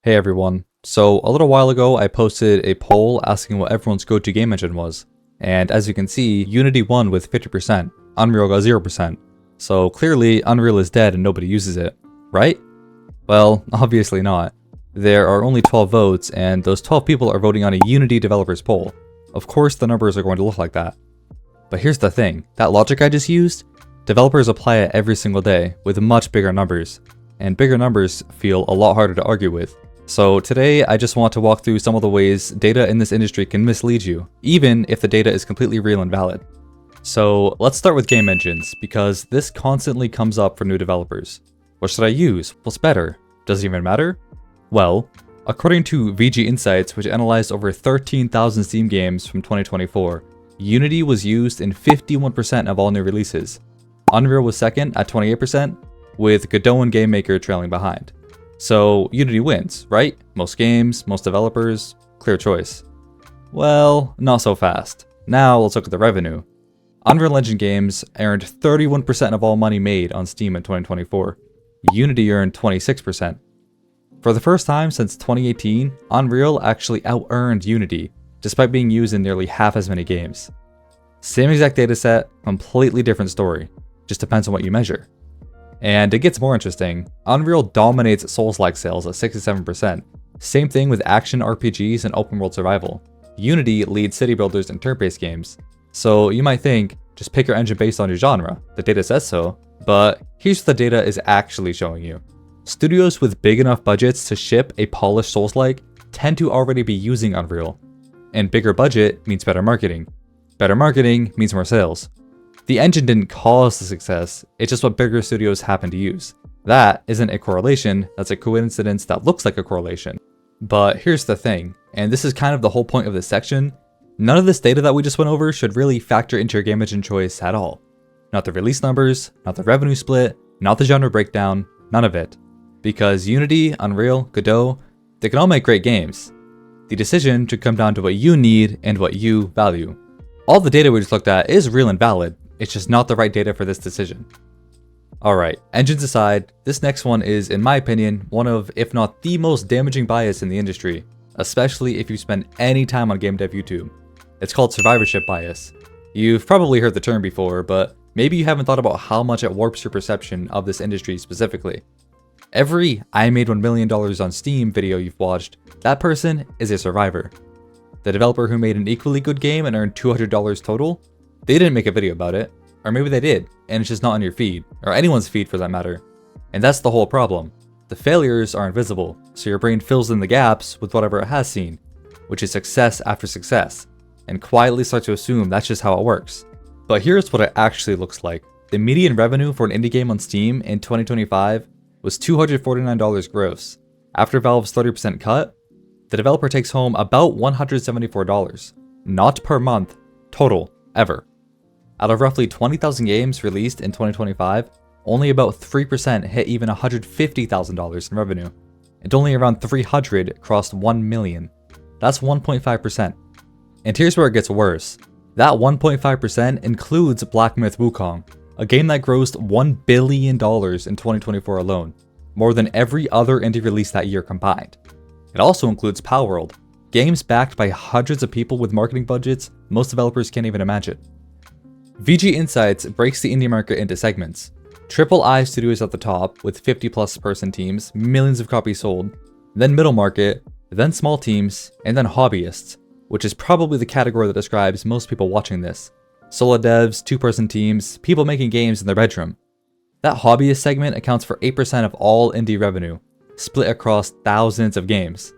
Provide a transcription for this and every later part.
Hey everyone. So a little while ago I posted a poll asking what everyone's go-to game engine was. And as you can see, Unity won with 50%, Unreal got 0%. So clearly Unreal is dead and nobody uses it, right? Well, obviously not. There are only 12 votes and those 12 people are voting on a Unity developers poll. Of course the numbers are going to look like that. But here's the thing, that logic I just used, developers apply it every single day with much bigger numbers. And bigger numbers feel a lot harder to argue with. So today I just want to walk through some of the ways data in this industry can mislead you, even if the data is completely real and valid. So let's start with game engines, because this constantly comes up for new developers. What should I use? What's better? Does it even matter? Well, according to VG Insights, which analyzed over 13,000 Steam games from 2024, Unity was used in 51% of all new releases. Unreal was second at 28%, with Godot and GameMaker trailing behind. So Unity wins, right? Most games, most developers, clear choice. Well, not so fast. Now let's look at the revenue. Unreal Engine games earned 31% of all money made on Steam in 2024. Unity earned 26%. For the first time since 2018, Unreal actually out-earned Unity, despite being used in nearly half as many games. Same exact dataset, completely different story. Just depends on what you measure. And it gets more interesting. Unreal dominates Souls-like sales at 67%. Same thing with action RPGs and open world survival. Unity leads city builders and turn-based games. So you might think, just pick your engine based on your genre. The data says so. But here's what the data is actually showing you. Studios with big enough budgets to ship a polished Souls-like tend to already be using Unreal. And bigger budget means better marketing. Better marketing means more sales. The engine didn't cause the success, it's just what bigger studios happen to use. That isn't a correlation, that's a coincidence that looks like a correlation. But here's the thing, and this is kind of the whole point of this section, none of this data that we just went over should really factor into your game engine choice at all. Not the release numbers, not the revenue split, not the genre breakdown, none of it. Because Unity, Unreal, Godot, they can all make great games. The decision should come down to what you need and what you value. All the data we just looked at is real and valid, it's just not the right data for this decision. Alright, engines aside, this next one is, in my opinion, one of, if not the most damaging bias in the industry, especially if you spend any time on game dev YouTube. It's called Survivorship Bias. You've probably heard the term before, but maybe you haven't thought about how much it warps your perception of this industry specifically. Every I made $1 million on Steam video you've watched, that person is a survivor. The developer who made an equally good game and earned $200 total, they didn't make a video about it, or maybe they did, and it's just not on your feed, or anyone's feed for that matter. And that's the whole problem. The failures are invisible, so your brain fills in the gaps with whatever it has seen, which is success after success, and quietly starts to assume that's just how it works. But here's what it actually looks like. The median revenue for an indie game on Steam in 2025 was $249 gross. After Valve's 30% cut, the developer takes home about $174, not per month, total, ever. Out of roughly 20,000 games released in 2025, only about 3% hit even $150,000 in revenue, and only around 300 crossed 1 million. That's 1.5%. And here's where it gets worse. That 1.5% includes Black Myth Wukong, a game that grossed $1 billion in 2024 alone, more than every other indie release that year combined. It also includes Palworld, games backed by hundreds of people with marketing budgets most developers can't even imagine. VG Insights breaks the indie market into segments. AAA studios at the top, with 50-plus person teams, millions of copies sold, then middle market, then small teams, and then hobbyists, which is probably the category that describes most people watching this. Solo devs, two-person teams, people making games in their bedroom. That hobbyist segment accounts for 8% of all indie revenue, split across thousands of games.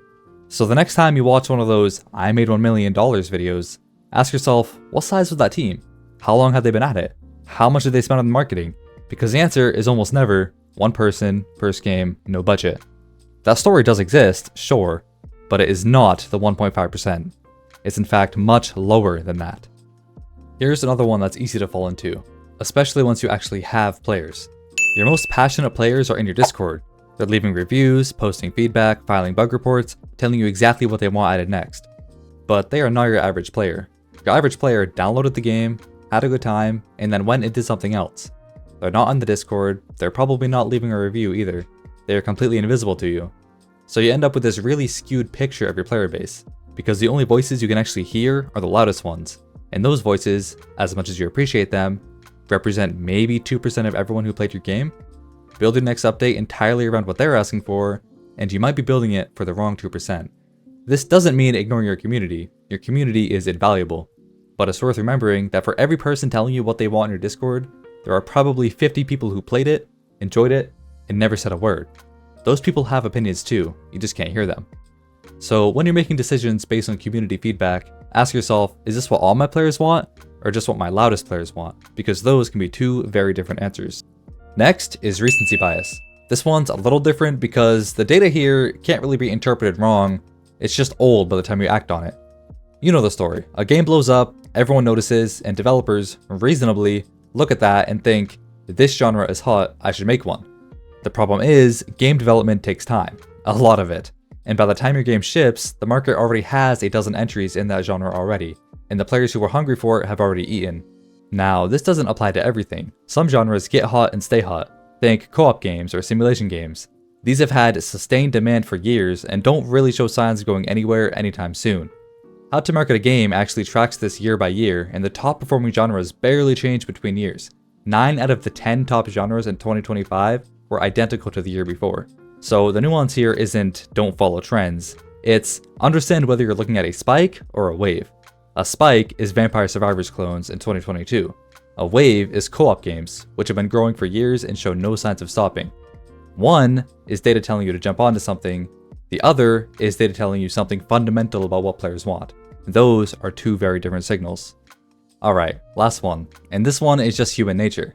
So the next time you watch one of those I made $1 million videos, ask yourself, what size was that team? How long have they been at it? How much did they spend on marketing? Because the answer is almost never one person, first game, no budget. That story does exist, sure, but it is not the 1.5%. It's in fact much lower than that. Here's another one that's easy to fall into, especially once you actually have players. Your most passionate players are in your Discord. They're leaving reviews, posting feedback, filing bug reports, telling you exactly what they want added next. But they are not your average player. Your average player downloaded the game, had a good time, and then went and did something else. They're not on the Discord, they're probably not leaving a review either. They are completely invisible to you. So you end up with this really skewed picture of your player base, because the only voices you can actually hear are the loudest ones. And those voices, as much as you appreciate them, represent maybe 2% of everyone who played your game. Build your next update entirely around what they're asking for, and you might be building it for the wrong 2%. This doesn't mean ignoring your community. Your community is invaluable. But it's worth remembering that for every person telling you what they want in your Discord, there are probably 50 people who played it, enjoyed it, and never said a word. Those people have opinions too, you just can't hear them. So when you're making decisions based on community feedback, ask yourself, is this what all my players want, or just what my loudest players want? Because those can be two very different answers. Next is recency bias. This one's a little different because the data here can't really be interpreted wrong, it's just old by the time you act on it. You know the story. A game blows up, everyone notices, and developers, reasonably, look at that and think, this genre is hot, I should make one. The problem is, game development takes time. A lot of it. And by the time your game ships, the market already has a dozen entries in that genre already, and the players who were hungry for it have already eaten. Now, this doesn't apply to everything. Some genres get hot and stay hot. Think co-op games or simulation games. These have had sustained demand for years and don't really show signs of going anywhere anytime soon. How to market a game actually tracks this year by year, and the top performing genres barely change between years. 9 out of the 10 top genres in 2025 were identical to the year before. So the nuance here isn't don't follow trends, it's understand whether you're looking at a spike or a wave. A spike is Vampire Survivors clones in 2022. A wave is co-op games, which have been growing for years and show no signs of stopping. One is data telling you to jump onto something, the other is data telling you something fundamental about what players want. Those are two very different signals. Alright, last one, and this one is just human nature.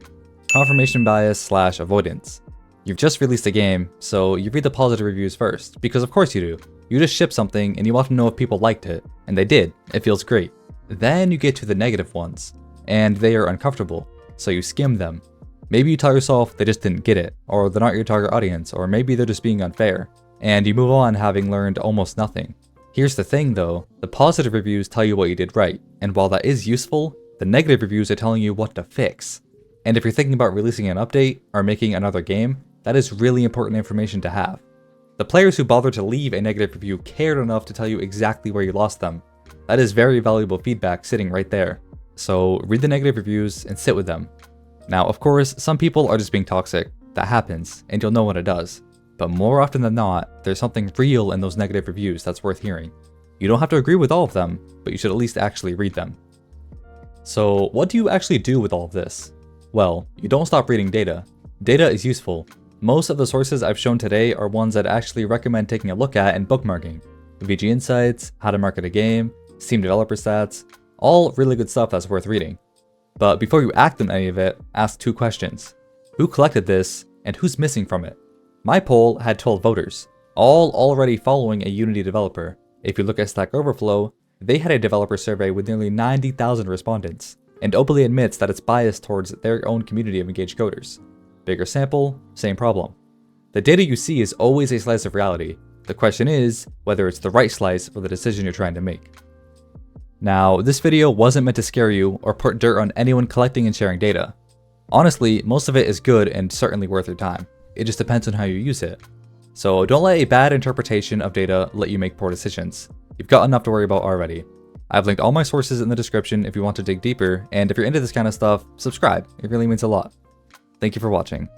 Confirmation bias / avoidance. You've just released a game, so you read the positive reviews first, because of course you do. You just shipped something and you want to know if people liked it, and they did, it feels great. Then you get to the negative ones, and they are uncomfortable, so you skim them. Maybe you tell yourself they just didn't get it, or they're not your target audience, or maybe they're just being unfair, and you move on having learned almost nothing. Here's the thing though, the positive reviews tell you what you did right, and while that is useful, the negative reviews are telling you what to fix. And if you're thinking about releasing an update or making another game, that is really important information to have. The players who bothered to leave a negative review cared enough to tell you exactly where you lost them. That is very valuable feedback sitting right there. So read the negative reviews and sit with them. Now, of course, some people are just being toxic. That happens, and you'll know when it does. But more often than not, there's something real in those negative reviews that's worth hearing. You don't have to agree with all of them, but you should at least actually read them. So what do you actually do with all of this? Well, you don't stop reading data. Data is useful. Most of the sources I've shown today are ones that actually recommend taking a look at and bookmarking. VG Insights, How to Market a Game, Steam Developer Stats, all really good stuff that's worth reading. But before you act on any of it, ask 2 questions. Who collected this, and who's missing from it? My poll had 12 voters, all already following a Unity developer. If you look at Stack Overflow, they had a developer survey with nearly 90,000 respondents, and openly admits that it's biased towards their own community of engaged coders. Bigger sample, same problem. The data you see is always a slice of reality. The question is whether it's the right slice for the decision you're trying to make. Now, this video wasn't meant to scare you or put dirt on anyone collecting and sharing data. Honestly, most of it is good and certainly worth your time. It just depends on how you use it. So don't let a bad interpretation of data let you make poor decisions. You've got enough to worry about already. I've linked all my sources in the description if you want to dig deeper, and if you're into this kind of stuff, subscribe. It really means a lot. Thank you for watching.